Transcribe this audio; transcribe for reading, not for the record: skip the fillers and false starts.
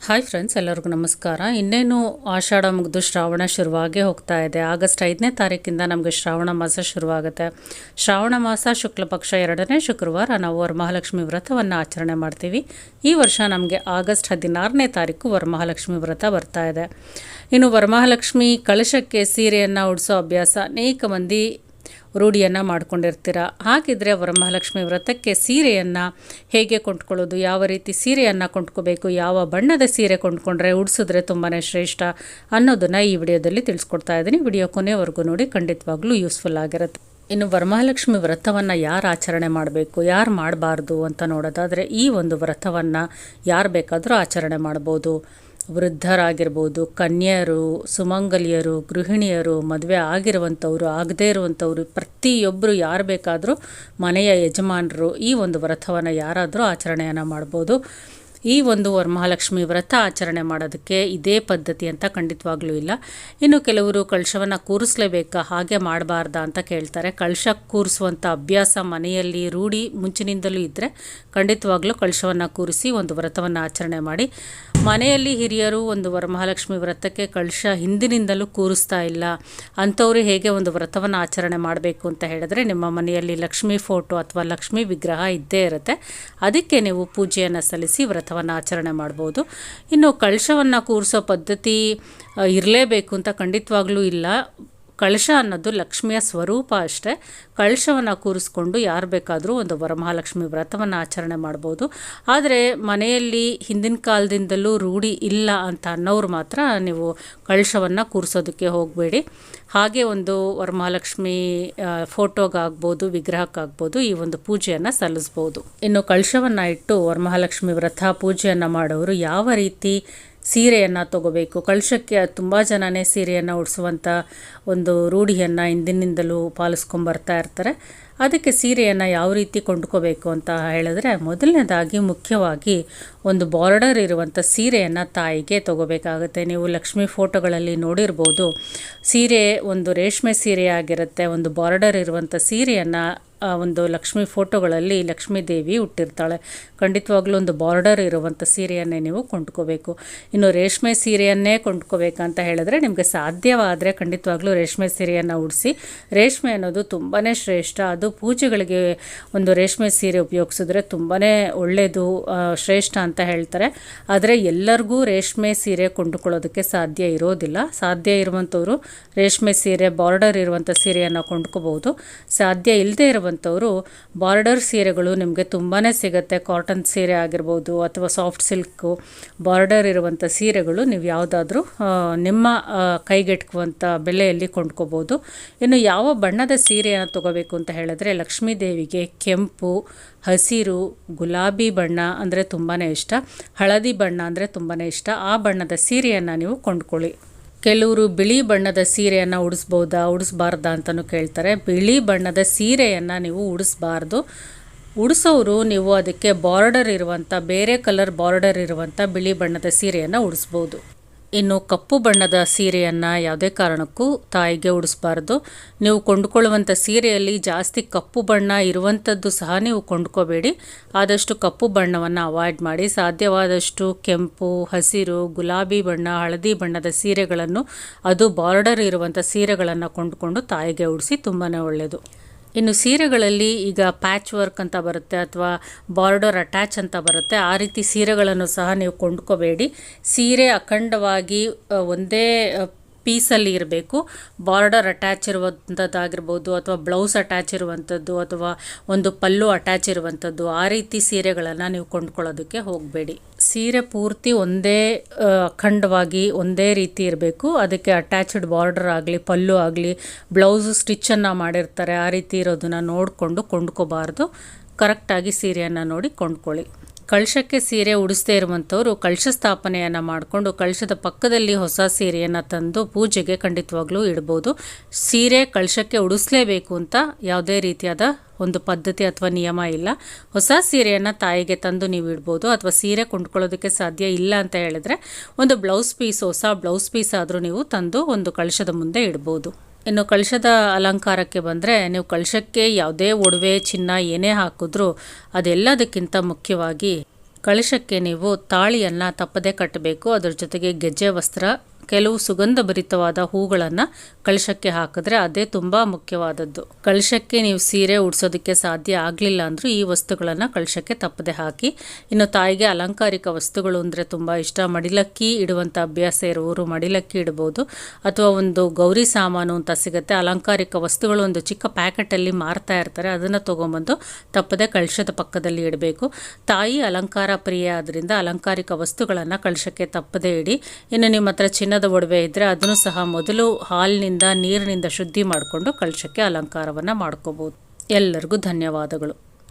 Hi friends, ಎಲ್ಲರಿಗೂ ನಮಸ್ಕಾರ. ಇನ್ನೇನು ಆಷಾಢ ಮುಗಿದು ಶ್ರಾವಣ ಶುರುವಾಗೇ ಹೋಗ್ತಾ ಇದೆ. ಆಗಸ್ಟ್ 5ನೇ ತಾರೀಕಿಂದ ನಮಗೆ ಶ್ರಾವಣ ಮಾಸ ಶುರುವಾಗುತ್ತೆ. ಶ್ರಾವಣ ಮಾಸ ಶುಕ್ಲ ಪಕ್ಷ 2ನೇ ಶುಕ್ರವಾರ ನಾವು ವರಮಹಾಲಕ್ಷ್ಮಿ ವ್ರತವನ್ನು ಆಚರಣೆ ಮಾಡ್ತೀವಿ. ಈ ವರ್ಷ ನಮಗೆ ಆಗಸ್ಟ್ 16ನೇ ತಾರೀಕು ವರಮಹಾಲಕ್ಷ್ಮಿ ವ್ರತ ಬರ್ತಾ ಇದೆ. ಇನ್ನು ವರಮಹಾಲಕ್ಷ್ಮಿ ಕಳಶಕ್ಕೆ ಸೀರೆಯನ್ನು ಉಡಿಸೋ ಅಭ್ಯಾಸ ಅನೇಕ ಮಂದಿ ರೂಢಿಯನ್ನು ಮಾಡ್ಕೊಂಡಿರ್ತೀರ. ಹಾಗಿದ್ರೆ ವರಮಹಾಲಕ್ಷ್ಮಿ ವ್ರತಕ್ಕೆ ಸೀರೆಯನ್ನು ಹೇಗೆ ಕೊಂಡ್ಕೊಳ್ಳೋದು, ಯಾವ ರೀತಿ ಸೀರೆಯನ್ನು ಕೊಂಡ್ಕೋಬೇಕು, ಯಾವ ಬಣ್ಣದ ಸೀರೆ ಕೊಂಡ್ಕೊಂಡ್ರೆ ಉಡಿಸಿದ್ರೆ ತುಂಬಾ ಶ್ರೇಷ್ಠ ಅನ್ನೋದನ್ನು ಈ ವಿಡಿಯೋದಲ್ಲಿ ತಿಳಿಸ್ಕೊಡ್ತಾ ಇದ್ದೀನಿ. ವಿಡಿಯೋ ಕೊನೆವರೆಗೂ ನೋಡಿ, ಖಂಡಿತವಾಗ್ಲೂ ಯೂಸ್ಫುಲ್ ಆಗಿರುತ್ತೆ. ಇನ್ನು ವರಮಹಾಲಕ್ಷ್ಮಿ ವ್ರತವನ್ನು ಯಾರು ಆಚರಣೆ ಮಾಡಬೇಕು, ಯಾರು ಮಾಡಬಾರ್ದು ಅಂತ ನೋಡೋದಾದರೆ, ಈ ಒಂದು ವ್ರತವನ್ನು ಯಾರು ಬೇಕಾದರೂ ಆಚರಣೆ ಮಾಡ್ಬೋದು. ವೃದ್ಧರಾಗಿರ್ಬೋದು, ಕನ್ಯರು, ಸುಮಂಗಲಿಯರು, ಗೃಹಿಣಿಯರು, ಮದುವೆ ಆಗಿರುವಂಥವ್ರು, ಆಗದೇ ಇರುವಂಥವ್ರು, ಪ್ರತಿಯೊಬ್ಬರು ಯಾರು ಬೇಕಾದರೂ, ಮನೆಯ ಯಜಮಾನರು ಈ ಒಂದು ವ್ರತವನ್ನು ಯಾರಾದರೂ ಆಚರಣೆಯನ್ನು ಮಾಡ್ಬೋದು. ಈ ಒಂದು ವರಮಹಾಲಕ್ಷ್ಮಿ ವ್ರತ ಆಚರಣೆ ಮಾಡೋದಕ್ಕೆ ಇದೇ ಪದ್ಧತಿ ಅಂತ ಖಂಡಿತವಾಗ್ಲೂ ಇಲ್ಲ. ಇನ್ನು ಕೆಲವರು ಕಳಶವನ್ನು ಕೂರಿಸ್ಲೇಬೇಕಾ, ಹಾಗೆ ಮಾಡಬಾರ್ದಾ ಅಂತ ಕೇಳ್ತಾರೆ. ಕಳಶ ಕೂರಿಸುವಂಥ ಅಭ್ಯಾಸ ಮನೆಯಲ್ಲಿ ರೂಢಿ ಮುಂಚಿನಿಂದಲೂ ಇದ್ದರೆ ಖಂಡಿತವಾಗ್ಲೂ ಕಳಶವನ್ನು ಕೂರಿಸಿ ಒಂದು ವ್ರತವನ್ನು ಆಚರಣೆ ಮಾಡಿ. ಮನೆಯಲ್ಲಿ ಹಿರಿಯರು ಒಂದು ವರಮಹಾಲಕ್ಷ್ಮಿ ವ್ರತಕ್ಕೆ ಕಳಶ ಹಿಂದಿನಿಂದಲೂ ಕೂರಿಸ್ತಾ ಇಲ್ಲ ಅಂಥವ್ರು ಹೇಗೆ ಒಂದು ವ್ರತವನ್ನು ಆಚರಣೆ ಮಾಡಬೇಕು ಅಂತ ಹೇಳಿದ್ರೆ, ನಿಮ್ಮ ಮನೆಯಲ್ಲಿ ಲಕ್ಷ್ಮೀ ಫೋಟೋ ಅಥವಾ ಲಕ್ಷ್ಮೀ ವಿಗ್ರಹ ಇದ್ದೇ ಇರುತ್ತೆ. ಅದಕ್ಕೆ ನೀವು ಪೂಜೆಯನ್ನು ಸಲ್ಲಿಸಿ ವ್ರತವನ್ನು ಆಚರಣೆ ಮಾಡ್ಬೋದು. ಇನ್ನು ಕಳಶವನ್ನು ಕೂರಿಸೋ ಪದ್ಧತಿ ಇರಲೇಬೇಕು ಅಂತ ಖಂಡಿತವಾಗ್ಲೂ ಇಲ್ಲ. ಕಳಶ ಅನ್ನೋದು ಲಕ್ಷ್ಮಿಯ ಸ್ವರೂಪ ಅಷ್ಟೇ. ಕಳಶವನ್ನು ಕೂರಿಸ್ಕೊಂಡು ಯಾರು ಬೇಕಾದರೂ ಒಂದು ವರಮಹಾಲಕ್ಷ್ಮಿ ವ್ರತವನ್ನು ಆಚರಣೆ ಮಾಡ್ಬೋದು. ಆದರೆ ಮನೆಯಲ್ಲಿ ಹಿಂದಿನ ಕಾಲದಿಂದಲೂ ರೂಢಿ ಇಲ್ಲ ಅಂತ ಅನ್ನೋರು ಮಾತ್ರ ನೀವು ಕಳಶವನ್ನು ಕೂರಿಸೋದಕ್ಕೆ ಹೋಗಬೇಡಿ. ಹಾಗೆ ಒಂದು ವರಮಹಾಲಕ್ಷ್ಮಿ ಫೋಟೋಗಾಗ್ಬೋದು, ವಿಗ್ರಹಕ್ಕಾಗ್ಬೋದು ಈ ಒಂದು ಪೂಜೆಯನ್ನು ಸಲ್ಲಿಸ್ಬೋದು. ಇನ್ನು ಕಳಶವನ್ನು ಇಟ್ಟು ವರಮಹಾಲಕ್ಷ್ಮಿ ವ್ರತ ಪೂಜೆಯನ್ನು ಮಾಡೋರು ಯಾವ ರೀತಿ ಸೀರೆಯನ್ನು ತಗೋಬೇಕು, ಕಳಶಕ್ಕೆ ತುಂಬ ಜನನೇ ಸೀರೆಯನ್ನು ಉಡಿಸುವಂಥ ಒಂದು ರೂಢಿಯನ್ನು ಹಿಂದಿನಿಂದಲೂ ಪಾಲಿಸ್ಕೊಂಬರ್ತಾ ಇರ್ತಾರೆ. ಅದಕ್ಕೆ ಸೀರೆಯನ್ನು ಯಾವ ರೀತಿ ಕೊಂಡ್ಕೋಬೇಕು ಅಂತ ಹೇಳಿದ್ರೆ, ಮೊದಲನೇದಾಗಿ ಮುಖ್ಯವಾಗಿ ಒಂದು ಬಾರ್ಡರ್ ಇರುವಂಥ ಸೀರೆಯನ್ನು ತಾಯಿಗೆ ತೊಗೋಬೇಕಾಗುತ್ತೆ. ನೀವು ಲಕ್ಷ್ಮೀ ಫೋಟೋಗಳಲ್ಲಿ ನೋಡಿರ್ಬೋದು, ಸೀರೆ ಒಂದು ರೇಷ್ಮೆ ಸೀರೆ ಆಗಿರುತ್ತೆ. ಒಂದು ಬಾರ್ಡರ್ ಇರುವಂಥ ಸೀರೆಯನ್ನು ಒಂದು ಲಕ್ಷ್ಮೀ ಫೋಟೋಗಳಲ್ಲಿ ಲಕ್ಷ್ಮೀ ದೇವಿ ಹುಟ್ಟಿರ್ತಾಳೆ. ಖಂಡಿತವಾಗ್ಲೂ ಒಂದು ಬಾರ್ಡರ್ ಇರುವಂಥ ಸೀರೆಯನ್ನೇ ನೀವು ಕೊಂಡ್ಕೋಬೇಕು. ಇನ್ನು ರೇಷ್ಮೆ ಸೀರೆಯನ್ನೇ ಕೊಂಡ್ಕೋಬೇಕಂತ ಹೇಳಿದ್ರೆ, ನಿಮಗೆ ಸಾಧ್ಯವಾದರೆ ಖಂಡಿತವಾಗ್ಲೂ ರೇಷ್ಮೆ ಸೀರೆಯನ್ನು ಉಡಿಸಿ. ರೇಷ್ಮೆ ಅನ್ನೋದು ತುಂಬಾ ಶ್ರೇಷ್ಠ. ಅದು ಪೂಜೆಗಳಿಗೆ ಒಂದು ರೇಷ್ಮೆ ಸೀರೆ ಉಪಯೋಗಿಸಿದ್ರೆ ತುಂಬಾ ಒಳ್ಳೆಯದು, ಶ್ರೇಷ್ಠ ಅಂತ ಹೇಳ್ತಾರೆ. ಆದರೆ ಎಲ್ಲರಿಗೂ ರೇಷ್ಮೆ ಸೀರೆ ಕೊಂಡುಕೊಳ್ಳೋದಕ್ಕೆ ಸಾಧ್ಯ ಇರೋದಿಲ್ಲ. ಸಾಧ್ಯ ಇರುವಂಥವರು ರೇಷ್ಮೆ ಸೀರೆ ಬಾರ್ಡರ್ ಇರುವಂಥ ಸೀರೆಯನ್ನು ಕೊಂಡ್ಕೋಬೋದು. ಸಾಧ್ಯ ಇಲ್ಲದೆ ಇರುವಂಥವರು ಬಾರ್ಡರ್ ಸೀರೆಗಳು ನಿಮಗೆ ತುಂಬಾ ಸಿಗುತ್ತೆ. ಕಾಟನ್ ಸೀರೆ ಆಗಿರ್ಬೋದು ಅಥವಾ ಸಾಫ್ಟ್ ಸಿಲ್ಕು ಬಾರ್ಡರ್ ಇರುವಂಥ ಸೀರೆಗಳು ನೀವು ಯಾವುದಾದ್ರೂ ನಿಮ್ಮ ಕೈಗೆಟುಕುವಂಥ ಬೆಲೆಯಲ್ಲಿ ಕೊಂಡ್ಕೋಬೋದು. ಇನ್ನು ಯಾವ ಬಣ್ಣದ ಸೀರೆಯನ್ನು ತೊಗೋಬೇಕು ಅಂತ ಹೇಳಿದ್ರೆ, ಲಕ್ಷ್ಮೀ ದೇವಿಗೆ ಕೆಂಪು, ಹಸಿರು, ಗುಲಾಬಿ ಬಣ್ಣ ಅಂದರೆ ತುಂಬಾ ಇಷ್ಟ, ಹಳದಿ ಬಣ್ಣ ಅಂದರೆ ತುಂಬಾ ಇಷ್ಟ. ಆ ಬಣ್ಣದ ಸೀರೆಯನ್ನು ನೀವು ಕೊಂಡ್ಕೊಳ್ಳಿ. ಕೆಲವರು ಬಿಳಿ ಬಣ್ಣದ ಸೀರೆಯನ್ನು ಉಡಿಸ್ಬಾರ್ದಾ ಅಂತಲೂ ಕೇಳ್ತಾರೆ. ಬಿಳಿ ಬಣ್ಣದ ಸೀರೆಯನ್ನು ನೀವು ಉಡಿಸ್ಬಾರ್ದು. ಉಡಿಸೋರು ನೀವು ಅದಕ್ಕೆ ಬಾರ್ಡರ್ ಇರುವಂಥ, ಬೇರೆ ಕಲರ್ ಬಾರ್ಡರ್ ಇರುವಂಥ ಬಿಳಿ ಬಣ್ಣದ ಸೀರೆಯನ್ನು ಉಡಿಸ್ಬೋದು. ಇನ್ನು ಕಪ್ಪು ಬಣ್ಣದ ಸೀರೆಯನ್ನು ಯಾವುದೇ ಕಾರಣಕ್ಕೂ ತಾಯಿಗೆ ಉಡಿಸ್ಬಾರ್ದು. ನೀವು ಕೊಂಡುಕೊಳ್ಳುವಂಥ ಸೀರೆಯಲ್ಲಿ ಜಾಸ್ತಿ ಕಪ್ಪು ಬಣ್ಣ ಇರುವಂಥದ್ದು ಸಹ ನೀವು ಕೊಂಡ್ಕೋಬೇಡಿ. ಆದಷ್ಟು ಕಪ್ಪು ಬಣ್ಣವನ್ನು ಅವಾಯ್ಡ್ ಮಾಡಿ. ಸಾಧ್ಯವಾದಷ್ಟು ಕೆಂಪು, ಹಸಿರು, ಗುಲಾಬಿ ಬಣ್ಣ, ಹಳದಿ ಬಣ್ಣದ ಸೀರೆಗಳನ್ನು, ಅದು ಬಾರ್ಡರ್ ಇರುವಂಥ ಸೀರೆಗಳನ್ನು ಕೊಂಡುಕೊಂಡು ತಾಯಿಗೆ ಉಡಿಸಿ, ತುಂಬಾ ಒಳ್ಳೆಯದು. ಇನ್ನು ಸೀರೆಗಳಲ್ಲಿ ಈಗ ಪ್ಯಾಚ್ ವರ್ಕ್ ಅಂತ ಬರುತ್ತೆ ಅಥವಾ ಬಾರ್ಡರ್ ಅಟ್ಯಾಚ್ ಅಂತ ಬರುತ್ತೆ. ಆ ರೀತಿ ಸೀರೆಗಳನ್ನು ಸಹ ನೀವು ಕೊಂಡ್ಕೋಬೇಡಿ. ಸೀರೆ ಅಖಂಡವಾಗಿ ಒಂದೇ ಪೀಸಲ್ಲಿ ಇರಬೇಕು. ಬಾರ್ಡರ್ ಅಟ್ಯಾಚ್ ಇರುವಂಥದ್ದಾಗಿರ್ಬೋದು ಅಥವಾ ಬ್ಲೌಸ್ ಅಟ್ಯಾಚ್ ಇರುವಂಥದ್ದು ಅಥವಾ ಒಂದು ಪಲ್ಲು ಅಟ್ಯಾಚ್ ಇರುವಂಥದ್ದು, ಆ ರೀತಿ ಸೀರೆಗಳನ್ನು ನೀವು ಕೊಂಡ್ಕೊಳ್ಳೋದಕ್ಕೆ ಹೋಗಬೇಡಿ. ಸೀರೆ ಪೂರ್ತಿ ಒಂದೇ ಅಖಂಡವಾಗಿ ಒಂದೇ ರೀತಿ ಇರಬೇಕು. ಅದಕ್ಕೆ ಅಟ್ಯಾಚ್ಡ್ ಬಾರ್ಡರ್ ಆಗಲಿ, ಪಲ್ಲು ಆಗಲಿ, ಬ್ಲೌಸು ಸ್ಟಿಚ್ಚನ್ನು ಮಾಡಿರ್ತಾರೆ, ಆ ರೀತಿ ಇರೋದನ್ನು ನೋಡಿಕೊಂಡು ಕೊಂಡ್ಕೋಬಾರ್ದು. ಕರೆಕ್ಟಾಗಿ ಸೀರೆಯನ್ನು ನೋಡಿ ಕೊಂಡ್ಕೊಳ್ಳಿ. ಕಳಶಕ್ಕೆ ಸೀರೆ ಉಡಿಸದೇ ಇರುವಂಥವ್ರು ಕಳಶ ಸ್ಥಾಪನೆಯನ್ನು ಮಾಡಿಕೊಂಡು ಕಳಶದ ಪಕ್ಕದಲ್ಲಿ ಹೊಸ ಸೀರೆಯನ್ನು ತಂದು ಪೂಜೆಗೆ ಖಂಡಿತವಾಗ್ಲೂ ಇಡ್ಬೋದು. ಸೀರೆ ಕಳಶಕ್ಕೆ ಉಡಿಸ್ಲೇಬೇಕು ಅಂತ ಯಾವುದೇ ರೀತಿಯಾದ ಒಂದು ಪದ್ಧತಿ ಅಥವಾ ನಿಯಮ ಇಲ್ಲ. ಹೊಸ ಸೀರೆಯನ್ನು ತಾಯಿಗೆ ತಂದು ನೀವು ಇಡ್ಬೋದು. ಅಥವಾ ಸೀರೆ ಕೊಂಡ್ಕೊಳ್ಳೋದಕ್ಕೆ ಸಾಧ್ಯ ಇಲ್ಲ ಅಂತ ಹೇಳಿದ್ರೆ ಒಂದು ಬ್ಲೌಸ್ ಪೀಸ್, ಹೊಸ ಬ್ಲೌಸ್ ಪೀಸ್ ಆದರೂ ನೀವು ತಂದು ಒಂದು ಕಳಶದ ಮುಂದೆ ಇಡ್ಬೋದು. ಇನ್ನು ಕಳಶದ ಅಲಂಕಾರಕ್ಕೆ ಬಂದರೆ, ನೀವು ಕಳಶಕ್ಕೆ ಯಾವುದೇ ಒಡವೆ ಚಿನ್ನ ಏನೇ ಹಾಕಿದ್ರೂ ಅದೆಲ್ಲದಕ್ಕಿಂತ ಮುಖ್ಯವಾಗಿ ಕಳಶಕ್ಕೆ ನೀವು ತಾಳಿಯನ್ನು ತಪ್ಪದೇ ಕಟ್ಟಬೇಕು. ಅದರ ಜೊತೆಗೆ ಗೆಜ್ಜೆ ವಸ್ತ್ರ, ಕೆಲವು ಸುಗಂಧ ಭರಿತವಾದ ಹೂಗಳನ್ನು ಕಳಶಕ್ಕೆ ಹಾಕಿದ್ರೆ ಅದೇ ತುಂಬ ಮುಖ್ಯವಾದದ್ದು. ಕಳಶಕ್ಕೆ ನೀವು ಸೀರೆ ಉಡ್ಸೋದಕ್ಕೆ ಸಾಧ್ಯ ಆಗಲಿಲ್ಲ ಅಂದರೂ ಈ ವಸ್ತುಗಳನ್ನು ಕಳಶಕ್ಕೆ ತಪ್ಪದೆ ಹಾಕಿ. ಇನ್ನು ತಾಯಿಗೆ ಅಲಂಕಾರಿಕ ವಸ್ತುಗಳು ಅಂದರೆ ತುಂಬ ಇಷ್ಟ. ಮಡಿಲಕ್ಕಿ ಇಡುವಂಥ ಅಭ್ಯಾಸ ಇರುವವರು ಮಡಿಲಕ್ಕಿ ಇಡ್ಬೋದು, ಅಥವಾ ಒಂದು ಗೌರಿ ಸಾಮಾನು ಅಂತ ಸಿಗುತ್ತೆ, ಅಲಂಕಾರಿಕ ವಸ್ತುಗಳು ಒಂದು ಚಿಕ್ಕ ಪ್ಯಾಕೆಟಲ್ಲಿ ಮಾರ್ತಾ ಇರ್ತಾರೆ, ಅದನ್ನು ತೊಗೊಂಬಂದು ತಪ್ಪದೆ ಕಳಶದ ಪಕ್ಕದಲ್ಲಿ ಇಡಬೇಕು. ತಾಯಿ ಅಲಂಕಾರ ಪ್ರಿಯ ಆದ್ದರಿಂದ ಅಲಂಕಾರಿಕ ವಸ್ತುಗಳನ್ನು ಕಳಶಕ್ಕೆ ತಪ್ಪದೇ ಇಡಿ. ಇನ್ನು ನಿಮ್ಮ ಹತ್ರ ಚಿನ್ನದ ಒಡವೆ ಇದ್ದರೆ ಅದನ್ನು ಸಹ ಮೊದಲು ಹಾಲಿನಿಂದ ನೀರಿನಿಂದ ಶುದ್ಧಿ ಮಾಡಿಕೊಂಡು ಕಳಶಕ್ಕೆ ಅಲಂಕಾರವನ್ನು ಮಾಡ್ಕೋಬೋದು. ಎಲ್ಲರಿಗೂ ಧನ್ಯವಾದಗಳು.